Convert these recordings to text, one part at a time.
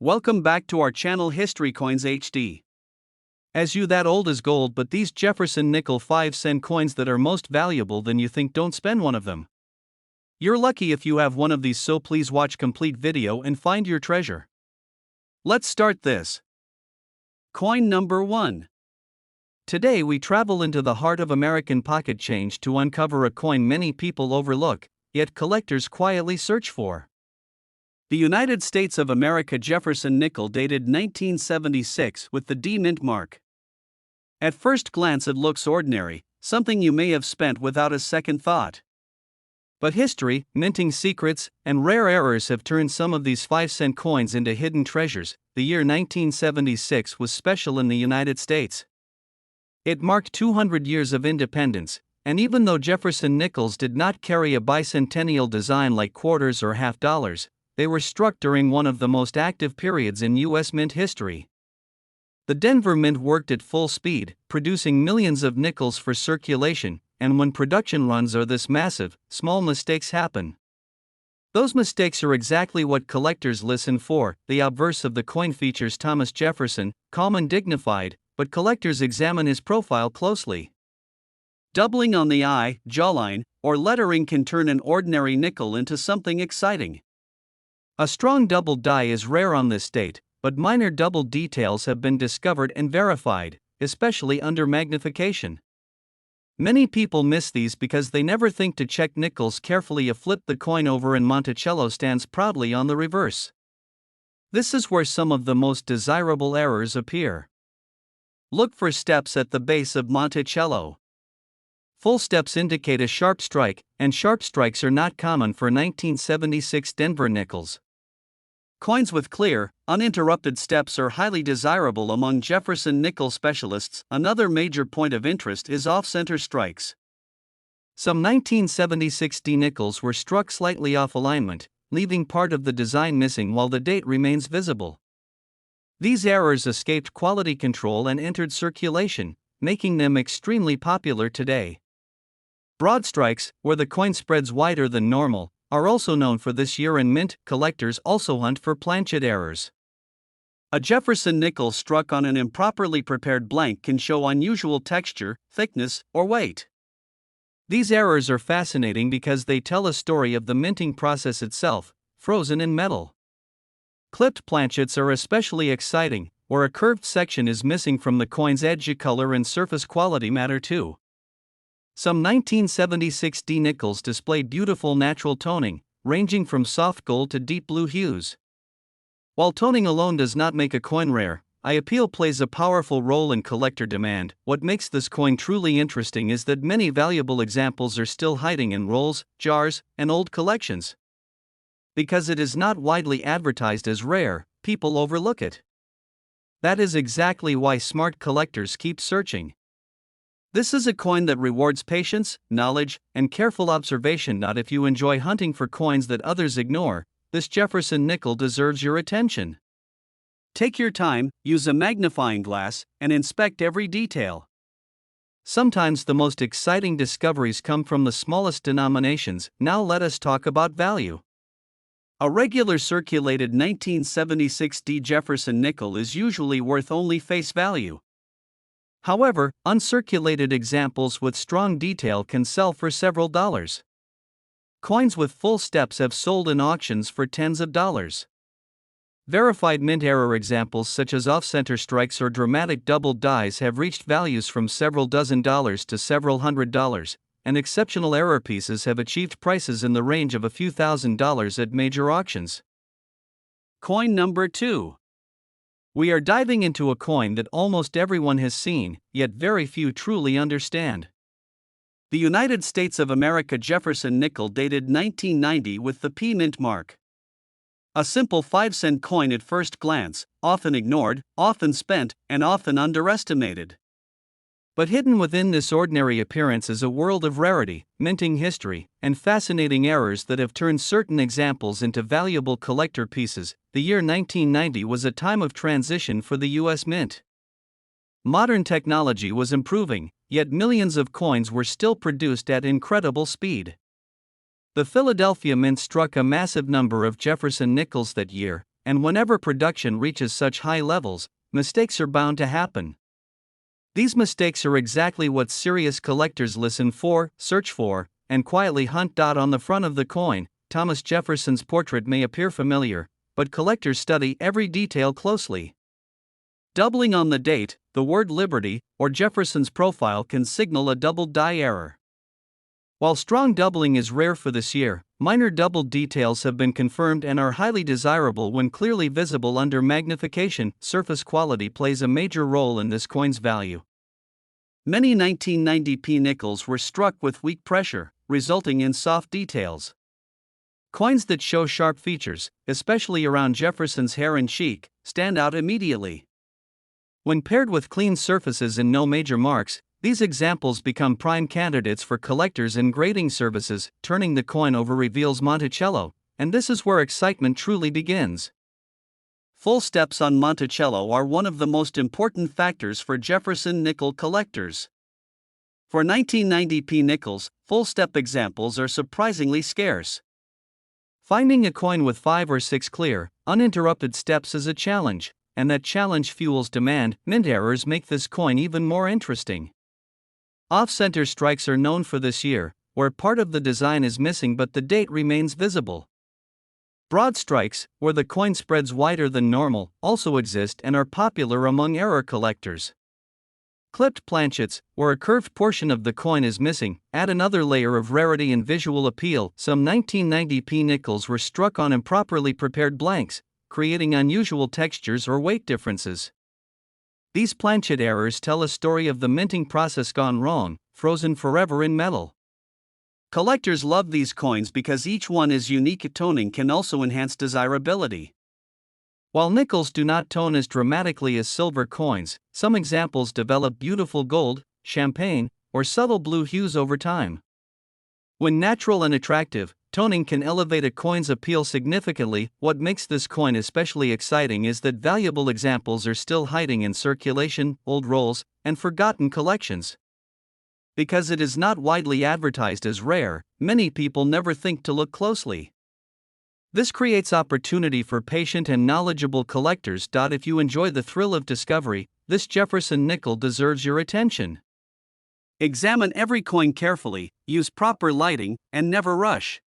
Welcome back to our channel History Coins HD. As you that old as gold, but these Jefferson nickel 5-cent coins that are most valuable than you think, don't spend one of them. You're lucky if you have one of these, so please watch complete video and find your treasure. Let's start this. Coin number 1. Today we travel into the heart of American pocket change to uncover a coin many people overlook, yet collectors quietly search for. The United States of America Jefferson nickel, dated 1976, with the D mint mark. At first glance it looks ordinary, something you may have spent without a second thought. But history, minting secrets, and rare errors have turned some of these 5-cent coins into hidden treasures. The year 1976 was special in the United States. It marked 200 years of independence, and even though Jefferson nickels did not carry a bicentennial design like quarters or half dollars, they were struck during one of the most active periods in U.S. mint history. The Denver Mint worked at full speed, producing millions of nickels for circulation, and when production runs are this massive, small mistakes happen. Those mistakes are exactly what collectors listen for. The obverse of the coin features Thomas Jefferson, calm and dignified, but collectors examine his profile closely. Doubling on the eye, jawline, or lettering can turn an ordinary nickel into something exciting. A strong double die is rare on this date, but minor double details have been discovered and verified, especially under magnification. Many people miss these because they never think to check nickels carefully. A flip the coin over and Monticello stands proudly on the reverse. This is where some of the most desirable errors appear. Look for steps at the base of Monticello. Full steps indicate a sharp strike, and sharp strikes are not common for 1976 Denver nickels. Coins with clear, uninterrupted steps are highly desirable among Jefferson nickel specialists. Another major point of interest is off-center strikes. Some 1976 D nickels were struck slightly off alignment, leaving part of the design missing while the date remains visible. These errors escaped quality control and entered circulation, making them extremely popular today. Broad strikes, where the coin spreads wider than normal, are also known for this year in mint. Collectors also hunt for planchet errors. A Jefferson nickel struck on an improperly prepared blank can show unusual texture, thickness, or weight. These errors are fascinating because they tell a story of the minting process itself, frozen in metal. Clipped planchets are especially exciting, where a curved section is missing from the coin's edge. Color and surface quality matter too. Some 1976 D nickels display beautiful natural toning, ranging from soft gold to deep blue hues. While toning alone does not make a coin rare, appeal plays a powerful role in collector demand. What makes this coin truly interesting is that many valuable examples are still hiding in rolls, jars, and old collections. Because it is not widely advertised as rare, people overlook it. That is exactly why smart collectors keep searching. This is a coin that rewards patience, knowledge, and careful observation. Not if you enjoy hunting for coins that others ignore, this Jefferson nickel deserves your attention. Take your time, use a magnifying glass, and inspect every detail. Sometimes the most exciting discoveries come from the smallest denominations. Now let us talk about value. A regular circulated 1976 D Jefferson nickel is usually worth only face value. However, uncirculated examples with strong detail can sell for several dollars. Coins with full steps have sold in auctions for tens of dollars. Verified mint error examples such as off-center strikes or dramatic double dies have reached values from several dozen dollars to several $100s, and exceptional error pieces have achieved prices in the range of a few $1,000s at major auctions. Coin number 2. We are diving into a coin that almost everyone has seen, yet very few truly understand. The United States of America Jefferson nickel, dated 1990, with the P mint mark. A simple 5-cent coin at first glance, often ignored, often spent, and often underestimated. But hidden within this ordinary appearance is a world of rarity, minting history, and fascinating errors that have turned certain examples into valuable collector pieces. The year 1990 was a time of transition for the U.S. Mint. Modern technology was improving, yet millions of coins were still produced at incredible speed. The Philadelphia Mint struck a massive number of Jefferson nickels that year, and whenever production reaches such high levels, mistakes are bound to happen. These mistakes are exactly what serious collectors listen for, search for, and quietly hunt. On the front of the coin, Thomas Jefferson's portrait may appear familiar, but collectors study every detail closely. Doubling on the date, the word Liberty, or Jefferson's profile can signal a doubled die error. While strong doubling is rare for this year, minor doubled details have been confirmed and are highly desirable when clearly visible under magnification. Surface quality plays a major role in this coin's value. Many 1990p nickels were struck with weak pressure, resulting in soft details. Coins that show sharp features, especially around Jefferson's hair and cheek, stand out immediately. When paired with clean surfaces and no major marks, these examples become prime candidates for collectors and grading services. Turning the coin over reveals Monticello, and this is where excitement truly begins. Full steps on Monticello are one of the most important factors for Jefferson nickel collectors. For 1990p nickels, full step examples are surprisingly scarce. Finding a coin with 5 or 6 clear, uninterrupted steps is a challenge, and that challenge fuels demand. Mint errors make this coin even more interesting. Off-center strikes are known for this year, where part of the design is missing but the date remains visible. Broad strikes, where the coin spreads wider than normal, also exist and are popular among error collectors. Clipped planchets, where a curved portion of the coin is missing, add another layer of rarity and visual appeal. Some 1990p nickels were struck on improperly prepared blanks, creating unusual textures or weight differences. These planchet errors tell a story of the minting process gone wrong, frozen forever in metal. Collectors love these coins because each one is unique. Toning can also enhance desirability. While nickels do not tone as dramatically as silver coins, some examples develop beautiful gold, champagne, or subtle blue hues over time. When natural and attractive, toning can elevate a coin's appeal significantly. What makes this coin especially exciting is that valuable examples are still hiding in circulation, old rolls, and forgotten collections. Because it is not widely advertised as rare, many people never think to look closely. This creates opportunity for patient and knowledgeable collectors. If you enjoy the thrill of discovery, this Jefferson nickel deserves your attention. Examine every coin carefully, use proper lighting, and never rush.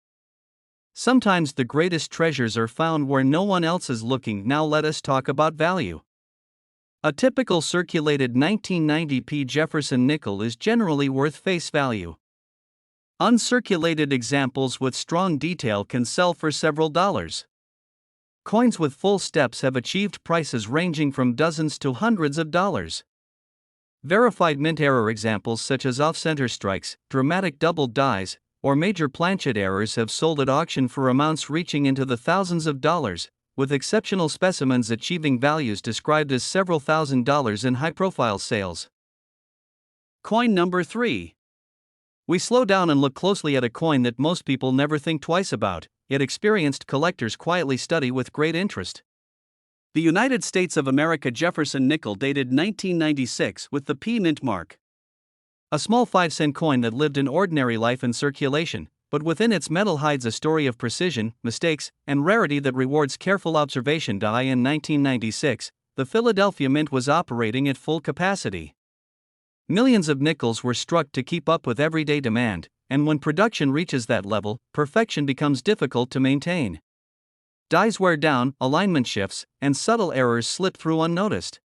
Sometimes the greatest treasures are found where no one else is looking. Now let us talk about value. A typical circulated 1990p Jefferson nickel is generally worth face value. Uncirculated examples with strong detail can sell for several dollars. Coins with full steps have achieved prices ranging from dozens to hundreds of dollars. Verified mint error examples such as off-center strikes, dramatic doubled dies, or major planchet errors have sold at auction for amounts reaching into the thousands of dollars, with exceptional specimens achieving values described as several $1,000s in high-profile sales. Coin number 3. We slow down and look closely at a coin that most people never think twice about, yet experienced collectors quietly study with great interest. The United States of America Jefferson nickel dated 1996 with the P mint mark. A small 5-cent coin that lived an ordinary life in circulation, but within its metal hides a story of precision, mistakes, and rarity that rewards careful observation. In 1996, the Philadelphia Mint was operating at full capacity. Millions of nickels were struck to keep up with everyday demand, and when production reaches that level, perfection becomes difficult to maintain. Dies wear down, alignment shifts, and subtle errors slip through unnoticed.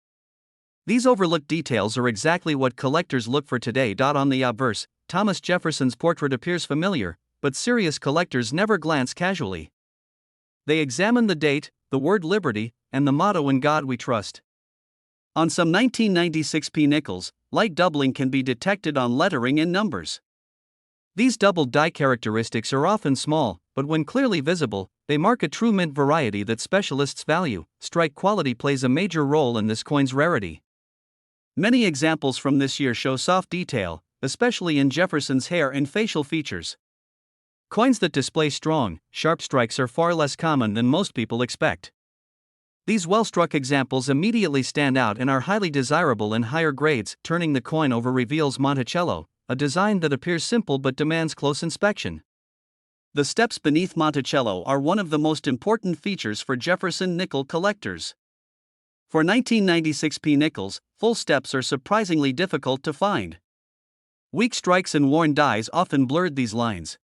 These overlooked details are exactly what collectors look for today. On the obverse, Thomas Jefferson's portrait appears familiar, but serious collectors never glance casually. They examine the date, the word Liberty, and the motto "In God We Trust." On some 1996p nickels, light doubling can be detected on lettering and numbers. These doubled die characteristics are often small, but when clearly visible, they mark a true mint variety that specialists value. Strike quality plays a major role in this coin's rarity. Many examples from this year show soft detail, especially in Jefferson's hair and facial features. Coins that display strong, sharp strikes are far less common than most people expect. These well-struck examples immediately stand out and are highly desirable in higher grades. Turning the coin over reveals Monticello, a design that appears simple but demands close inspection. The steps beneath Monticello are one of the most important features for Jefferson nickel collectors. For 1996p nickels, full steps are surprisingly difficult to find. Weak strikes and worn dies often blurred these lines.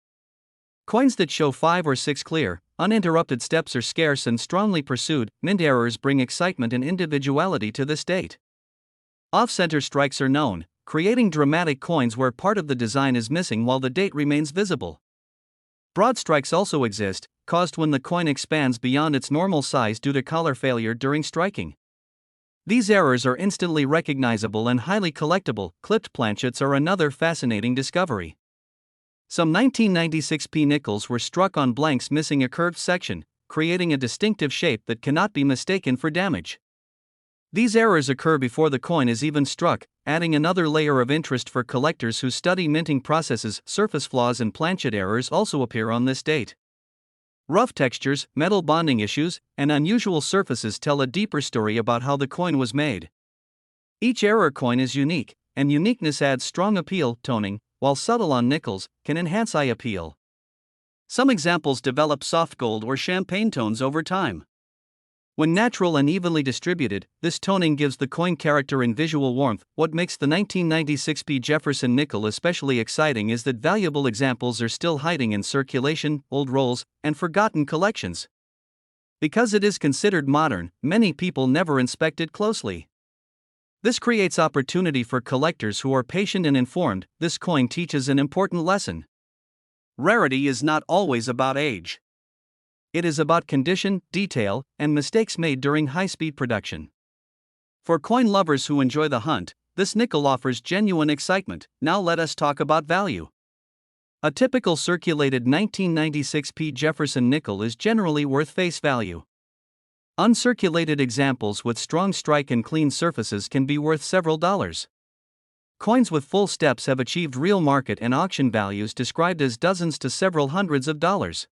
Coins that show 5 or 6 clear, uninterrupted steps are scarce and strongly pursued. Mint errors bring excitement and individuality to this date. Off-center strikes are known, creating dramatic coins where part of the design is missing while the date remains visible. Broad strikes also exist, caused when the coin expands beyond its normal size due to collar failure during striking. These errors are instantly recognizable and highly collectible. Clipped planchets are another fascinating discovery. Some 1996p nickels were struck on blanks missing a curved section, creating a distinctive shape that cannot be mistaken for damage. These errors occur before the coin is even struck, adding another layer of interest for collectors who study minting processes. Surface flaws and planchet errors also appear on this date. Rough textures, metal bonding issues, and unusual surfaces tell a deeper story about how the coin was made. Each error coin is unique, and uniqueness adds strong appeal. Toning, while subtle on nickels, can enhance eye appeal. Some examples develop soft gold or champagne tones over time. When natural and evenly distributed, this toning gives the coin character and visual warmth. What makes the 1996p Jefferson nickel especially exciting is that valuable examples are still hiding in circulation, old rolls, and forgotten collections. Because it is considered modern, many people never inspect it closely. This creates opportunity for collectors who are patient and informed. This coin teaches an important lesson. Rarity is not always about age. It is about condition, detail, and mistakes made during high-speed production. For coin lovers who enjoy the hunt, this nickel offers genuine excitement. Now let us talk about value. A typical circulated 1996p Jefferson nickel is generally worth face value. Uncirculated examples with strong strike and clean surfaces can be worth several dollars. Coins with full steps have achieved real market and auction values described as dozens to several hundreds of dollars.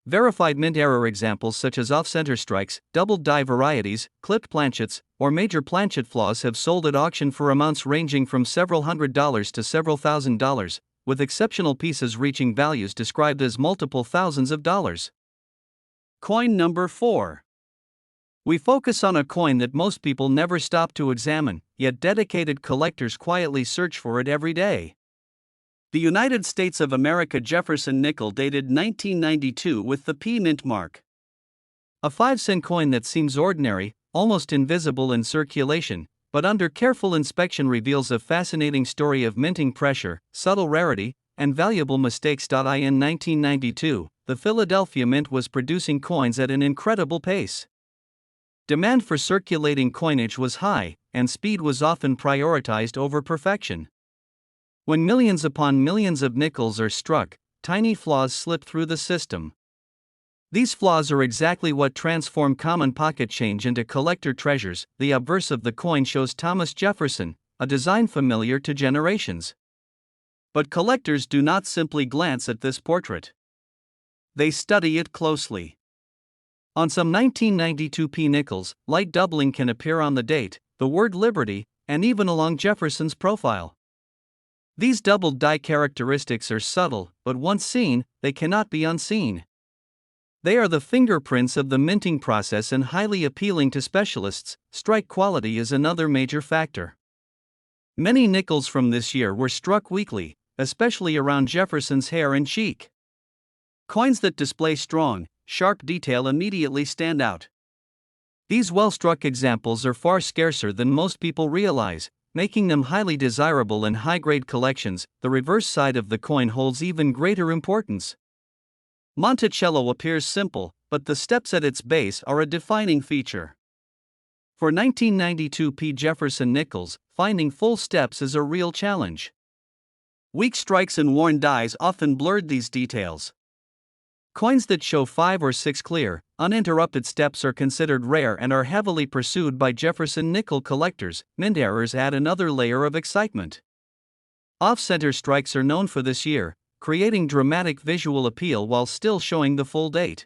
Verified mint error examples such as off-center strikes, doubled die varieties, clipped planchets, or major planchet flaws have sold at auction for amounts ranging from several $100s to several $1,000s, with exceptional pieces reaching values described as multiple thousands of dollars. Coin number 4. We focus on a coin that most people never stop to examine, yet dedicated collectors quietly search for it every day. The United States of America Jefferson nickel dated 1992 with the P mint mark. A 5-cent coin that seems ordinary, almost invisible in circulation, but under careful inspection reveals a fascinating story of minting pressure, subtle rarity, and valuable mistakes. In 1992, the Philadelphia Mint was producing coins at an incredible pace. Demand for circulating coinage was high, and speed was often prioritized over perfection. When millions upon millions of nickels are struck, tiny flaws slip through the system. These flaws are exactly what transform common pocket change into collector treasures. The obverse of the coin shows Thomas Jefferson, a design familiar to generations. But collectors do not simply glance at this portrait. They study it closely. On some 1992p nickels, light doubling can appear on the date, the word Liberty, and even along Jefferson's profile. These doubled die characteristics are subtle, but once seen, they cannot be unseen. They are the fingerprints of the minting process and highly appealing to specialists. Strike quality is another major factor. Many nickels from this year were struck weakly, especially around Jefferson's hair and cheek. Coins that display strong, sharp detail immediately stand out. These well-struck examples are far scarcer than most people realize, making them highly desirable in high-grade collections. The reverse side of the coin holds even greater importance. Monticello appears simple, but the steps at its base are a defining feature. For 1992p Jefferson nickels, finding full steps is a real challenge. Weak strikes and worn dies often blurred these details. Coins that show 5 or 6 clear, uninterrupted steps are considered rare and are heavily pursued by Jefferson nickel collectors. Mint errors add another layer of excitement. Off-center strikes are known for this year, creating dramatic visual appeal while still showing the full date.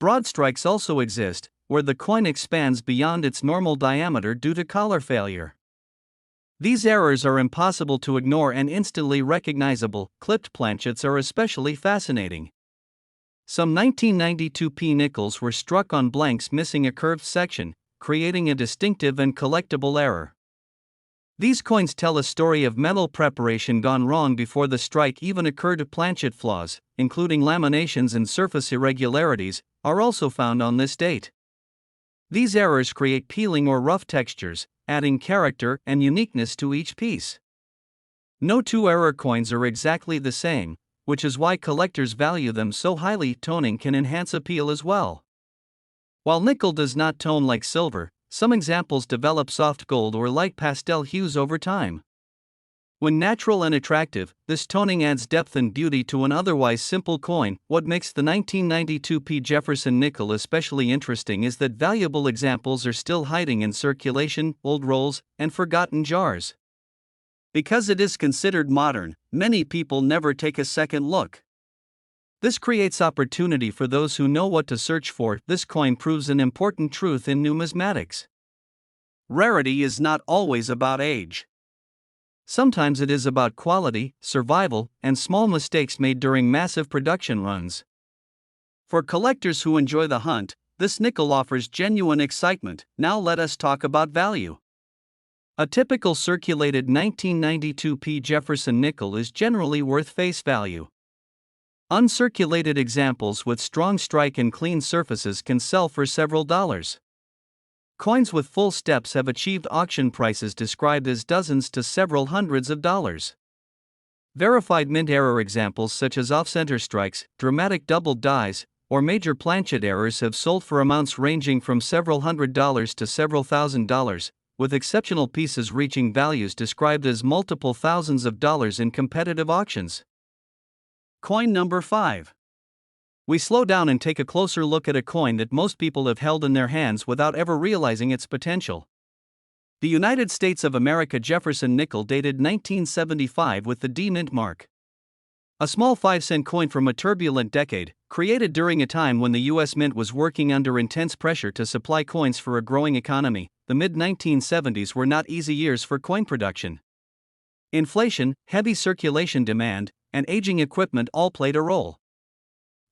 Broad strikes also exist, where the coin expands beyond its normal diameter due to collar failure. These errors are impossible to ignore and instantly recognizable. Clipped planchets are especially fascinating. Some 1992p nickels were struck on blanks missing a curved section, creating a distinctive and collectible error. These coins tell a story of metal preparation gone wrong before the strike even occurred. Planchet flaws, including laminations and surface irregularities, are also found on this date. These errors create peeling or rough textures, adding character and uniqueness to each piece. No two error coins are exactly the same, which is why collectors value them so highly. Toning can enhance appeal as well. While nickel does not tone like silver, some examples develop soft gold or light pastel hues over time. When natural and attractive, this toning adds depth and beauty to an otherwise simple coin. What makes the 1992p Jefferson nickel especially interesting is that valuable examples are still hiding in circulation, old rolls, and forgotten jars. Because it is considered modern, many people never take a second look. This creates opportunity for those who know what to search for. This coin proves an important truth in numismatics. Rarity is not always about age. Sometimes it is about quality, survival, and small mistakes made during massive production runs. For collectors who enjoy the hunt, this nickel offers genuine excitement. Now let us talk about value. A typical circulated 1992p Jefferson nickel is generally worth face value. Uncirculated examples with strong strike and clean surfaces can sell for several dollars. Coins with full steps have achieved auction prices described as dozens to several hundreds of dollars. Verified mint error examples such as off-center strikes, dramatic doubled dies, or major planchet errors have sold for amounts ranging from several $100s to several $1,000s, with exceptional pieces reaching values described as multiple thousands of dollars in competitive auctions. Coin number 5. We slow down and take a closer look at a coin that most people have held in their hands without ever realizing its potential. The United States of America Jefferson nickel dated 1975 with the D mint mark. A small 5-cent coin from a turbulent decade, created during a time when the U.S. Mint was working under intense pressure to supply coins for a growing economy. The mid-1970s were not easy years for coin production. Inflation, heavy circulation demand, and aging equipment all played a role.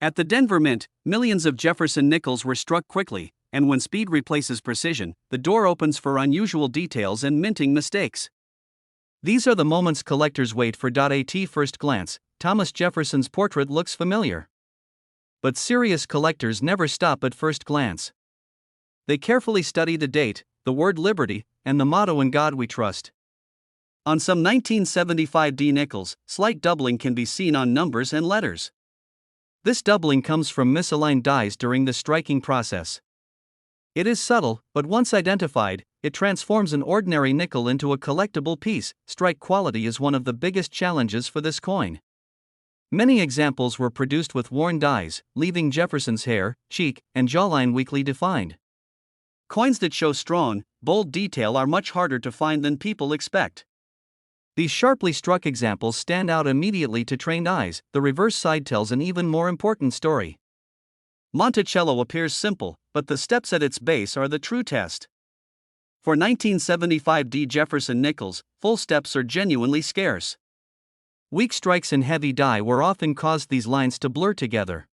At the Denver Mint, millions of Jefferson nickels were struck quickly, and when speed replaces precision, the door opens for unusual details and minting mistakes. These are the moments collectors wait for. At first glance, Thomas Jefferson's portrait looks familiar. But serious collectors never stop at first glance. They carefully study the date, the word liberty, and the motto "In God We Trust." On some 1975 D nickels, slight doubling can be seen on numbers and letters. This doubling comes from misaligned dies during the striking process. It is subtle, but once identified, it transforms an ordinary nickel into a collectible piece. Strike quality is one of the biggest challenges for this coin. Many examples were produced with worn dies, leaving Jefferson's hair, cheek, and jawline weakly defined. Coins that show strong, bold detail are much harder to find than people expect. These sharply struck examples stand out immediately to trained eyes. The reverse side tells an even more important story. Monticello appears simple, but the steps at its base are the true test. For 1975 D Jefferson nickels, full steps are genuinely scarce. Weak strikes and heavy die wear often caused these lines to blur together.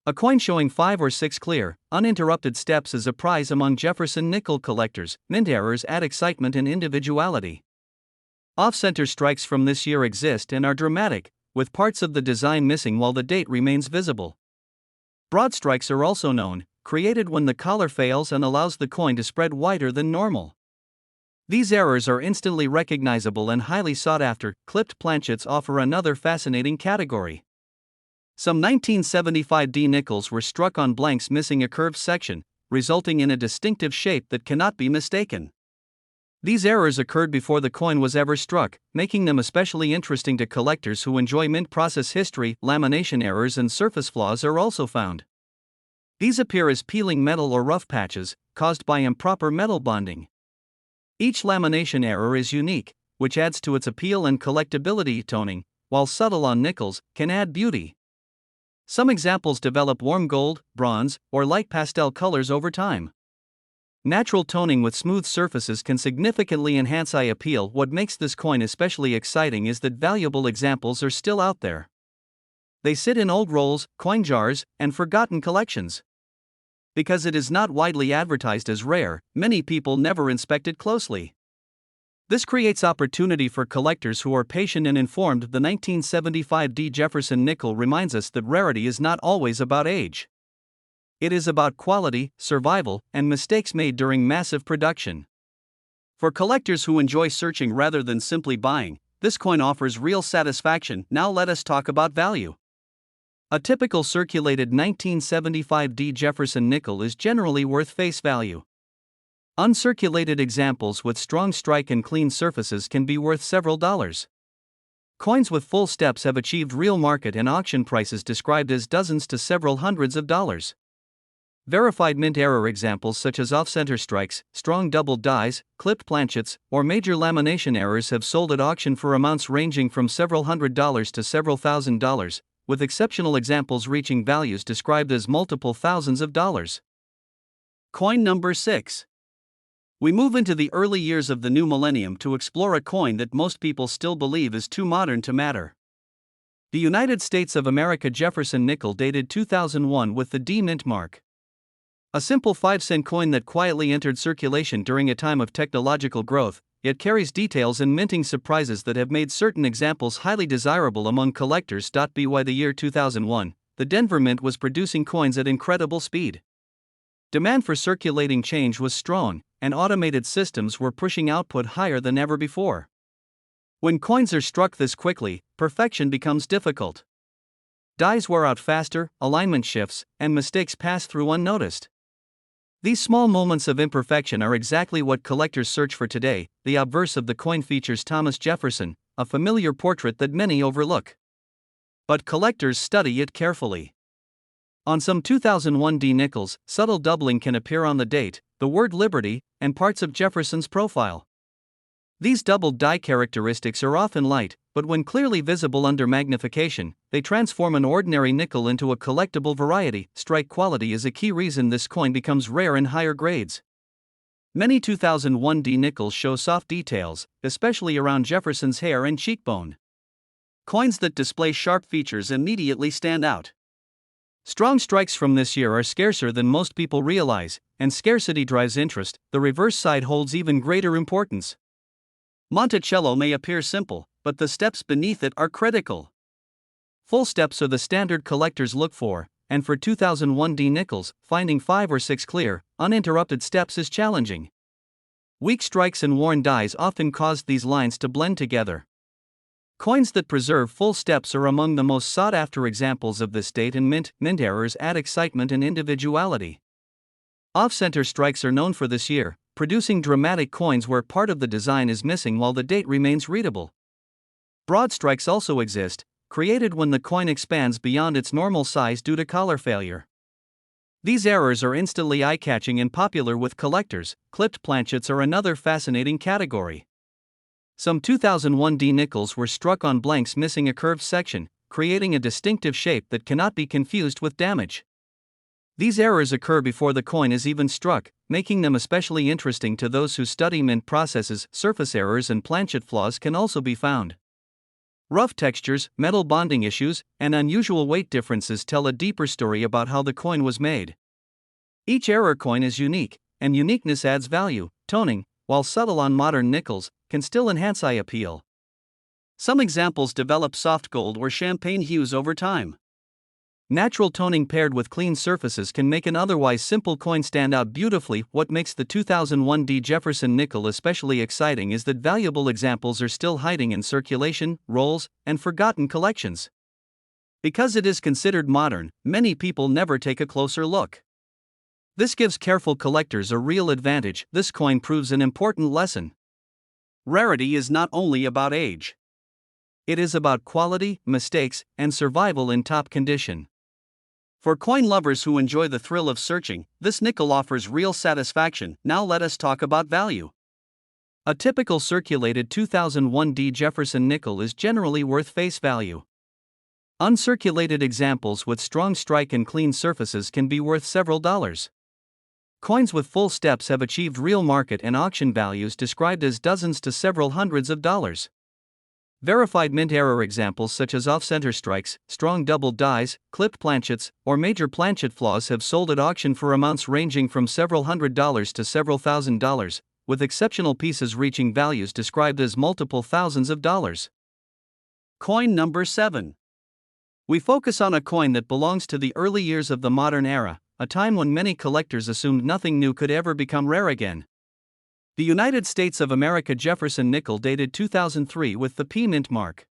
A coin showing 5 or 6 clear, uninterrupted steps is a prize among Jefferson nickel collectors. Mint errors add excitement and individuality. Off-center strikes from this year exist and are dramatic, with parts of the design missing while the date remains visible. Broad strikes are also known, created when the collar fails and allows the coin to spread wider than normal. These errors are instantly recognizable and highly sought after. Clipped planchets offer another fascinating category. Some 1975 D nickels were struck on blanks missing a curved section, resulting in a distinctive shape that cannot be mistaken. These errors occurred before the coin was ever struck, making them especially interesting to collectors who enjoy mint process history. Lamination errors and surface flaws are also found. These appear as peeling metal or rough patches, caused by improper metal bonding. Each lamination error is unique, which adds to its appeal and collectability. Toning, while subtle on nickels, can add beauty. Some examples develop warm gold, bronze, or light pastel colors over time. Natural toning with smooth surfaces can significantly enhance eye appeal. What makes this coin especially exciting is that valuable examples are still out there. They sit in old rolls, coin jars, and forgotten collections. Because it is not widely advertised as rare, many people never inspect it closely. This creates opportunity for collectors who are patient and informed. The 1975 Jefferson nickel reminds us that rarity is not always about age. It is about quality, survival, and mistakes made during massive production. For collectors who enjoy searching rather than simply buying, this coin offers real satisfaction. Now let us talk about value. A typical circulated 1975 Jefferson nickel is generally worth face value. Uncirculated examples with strong strike and clean surfaces can be worth several dollars. Coins with full steps have achieved real market and auction prices described as dozens to several hundreds of dollars. Verified mint error examples such as off-center strikes, strong doubled dies, clipped planchets, or major lamination errors have sold at auction for amounts ranging from several $100s to several $1,000s, with exceptional examples reaching values described as multiple thousands of dollars. Coin number 6. We move into the early years of the new millennium to explore a coin that most people still believe is too modern to matter. The United States of America Jefferson nickel dated 2001 with the D mint mark. A simple 5-cent coin that quietly entered circulation during a time of technological growth, yet carries details and minting surprises that have made certain examples highly desirable among collectors. By the year 2001, the Denver Mint was producing coins at incredible speed. Demand for circulating change was strong, and automated systems were pushing output higher than ever before. When coins are struck this quickly, perfection becomes difficult. Dies wear out faster, alignment shifts, and mistakes pass through unnoticed. These small moments of imperfection are exactly what collectors search for today. The obverse of the coin features Thomas Jefferson, a familiar portrait that many overlook. But collectors study it carefully. On some 2001 D nickels, subtle doubling can appear on the date, the word Liberty, and parts of Jefferson's profile. These doubled die characteristics are often light, but when clearly visible under magnification, they transform an ordinary nickel into a collectible variety. Strike quality is a key reason this coin becomes rare in higher grades. Many 2001 D nickels show soft details, especially around Jefferson's hair and cheekbone. Coins that display sharp features immediately stand out. Strong strikes from this year are scarcer than most people realize, and scarcity drives interest. The reverse side holds even greater importance. Monticello may appear simple, but the steps beneath it are critical. Full steps are the standard collectors look for, and for 2001 D nickels, finding 5 or 6 clear, uninterrupted steps is challenging. Weak strikes and worn dies often cause these lines to blend together. Coins that preserve full steps are among the most sought-after examples of this date, and mint errors add excitement and individuality. Off-center strikes are known for this year, producing dramatic coins where part of the design is missing while the date remains readable. Broad strikes also exist, created when the coin expands beyond its normal size due to collar failure. These errors are instantly eye-catching and popular with collectors. Clipped planchets are another fascinating category. Some 2001 D nickels were struck on blanks missing a curved section, creating a distinctive shape that cannot be confused with damage. These errors occur before the coin is even struck, making them especially interesting to those who study mint processes. Surface errors and planchet flaws can also be found. Rough textures, metal bonding issues, and unusual weight differences tell a deeper story about how the coin was made. Each error coin is unique, and uniqueness adds value. Toning, while subtle on modern nickels, can still enhance eye appeal. Some examples develop soft gold or champagne hues over time. Natural toning paired with clean surfaces can make an otherwise simple coin stand out beautifully. What makes the 2001 D Jefferson nickel especially exciting is that valuable examples are still hiding in circulation, rolls, and forgotten collections. Because it is considered modern, many people never take a closer look. This gives careful collectors a real advantage. This coin proves an important lesson. Rarity is not only about age. It is about quality, mistakes, and survival in top condition. For coin lovers who enjoy the thrill of searching, this nickel offers real satisfaction. Now let us talk about value. A typical circulated 2001 D Jefferson nickel is generally worth face value. Uncirculated examples with strong strike and clean surfaces can be worth several dollars. Coins with full steps have achieved real market and auction values described as dozens to several hundreds of dollars. Verified mint error examples such as off-center strikes, strong doubled dies, clipped planchets, or major planchet flaws have sold at auction for amounts ranging from several $100s to several $1,000s, with exceptional pieces reaching values described as multiple thousands of dollars. Coin number 7. We focus on a coin that belongs to the early years of the modern era, a time when many collectors assumed nothing new could ever become rare again. The United States of America Jefferson nickel dated 2003 with the P mint mark.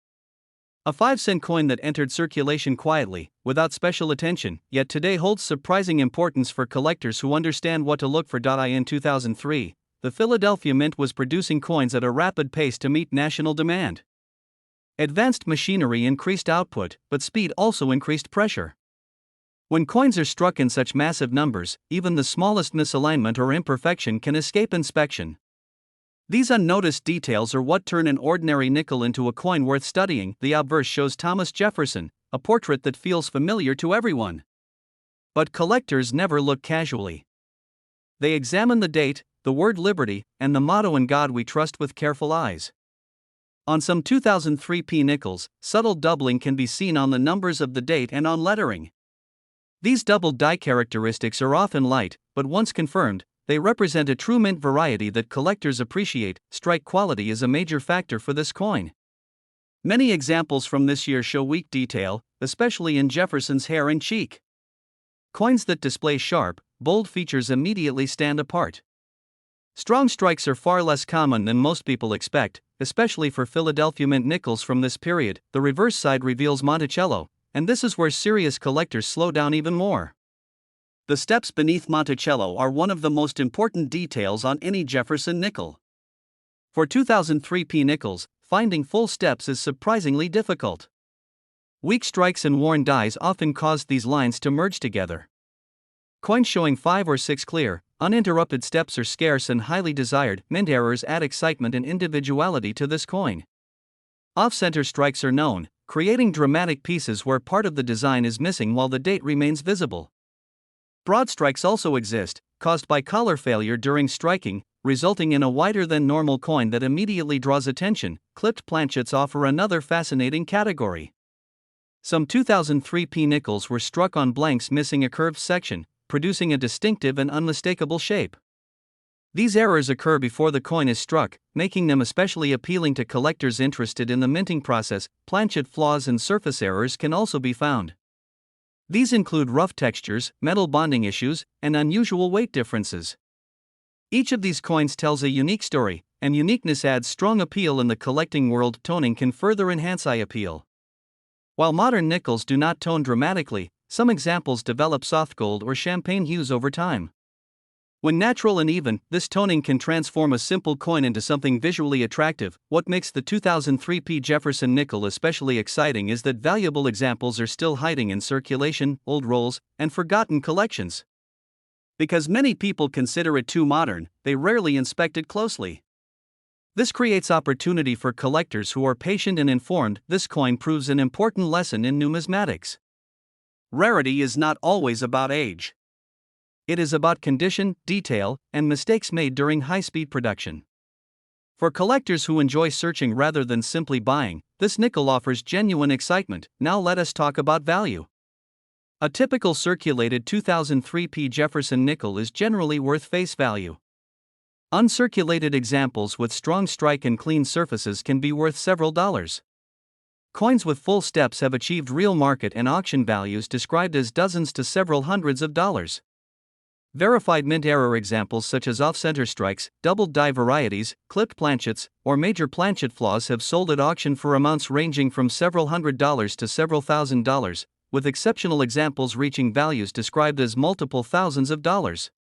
A 5-cent coin that entered circulation quietly, without special attention, yet today holds surprising importance for collectors who understand what to look for. In 2003, the Philadelphia Mint was producing coins at a rapid pace to meet national demand. Advanced machinery increased output, but speed also increased pressure. When coins are struck in such massive numbers, even the smallest misalignment or imperfection can escape inspection. These unnoticed details are what turn an ordinary nickel into a coin worth studying. The obverse shows Thomas Jefferson, a portrait that feels familiar to everyone. But collectors never look casually. They examine the date, the word liberty, and the motto "In God We Trust" with careful eyes. On some 2003 P nickels, subtle doubling can be seen on the numbers of the date and on lettering. These doubled die characteristics are often light, but once confirmed, they represent a true mint variety that collectors appreciate. Strike quality is a major factor for this coin. Many examples from this year show weak detail, especially in Jefferson's hair and cheek. Coins that display sharp, bold features immediately stand apart. Strong strikes are far less common than most people expect, especially for Philadelphia Mint nickels from this period. The reverse side reveals Monticello, and this is where serious collectors slow down even more. The steps beneath Monticello are one of the most important details on any Jefferson nickel. For 2003 P nickels, finding full steps is surprisingly difficult. Weak strikes and worn dies often cause these lines to merge together. Coins showing 5 or 6 clear, uninterrupted steps are scarce and highly desired. Mint errors add excitement and individuality to this coin. Off-center strikes are known, creating dramatic pieces where part of the design is missing while the date remains visible. Broad strikes also exist, caused by collar failure during striking, resulting in a wider than normal coin that immediately draws attention. Clipped planchets offer another fascinating category. Some 2003 P nickels were struck on blanks missing a curved section, producing a distinctive and unmistakable shape. These errors occur before the coin is struck, making them especially appealing to collectors interested in the minting process. Planchet flaws and surface errors can also be found. These include rough textures, metal bonding issues, and unusual weight differences. Each of these coins tells a unique story, and uniqueness adds strong appeal in the collecting world. Toning can further enhance eye appeal. While modern nickels do not tone dramatically, some examples develop soft gold or champagne hues over time. When natural and even, this toning can transform a simple coin into something visually attractive. What makes the 2003 P Jefferson nickel especially exciting is that valuable examples are still hiding in circulation, old rolls, and forgotten collections. Because many people consider it too modern, they rarely inspect it closely. This creates opportunity for collectors who are patient and informed. This coin proves an important lesson in numismatics. Rarity is not always about age. It is about condition, detail, and mistakes made during high-speed production. For collectors who enjoy searching rather than simply buying, this nickel offers genuine excitement. Now let us talk about value. A typical circulated 2003 P Jefferson nickel is generally worth face value. Uncirculated examples with strong strike and clean surfaces can be worth several dollars. Coins with full steps have achieved real market and auction values described as dozens to several hundreds of dollars. Verified mint error examples such as off-center strikes, doubled die varieties, clipped planchets, or major planchet flaws have sold at auction for amounts ranging from several $100s to several $1,000s, with exceptional examples reaching values described as multiple thousands of dollars.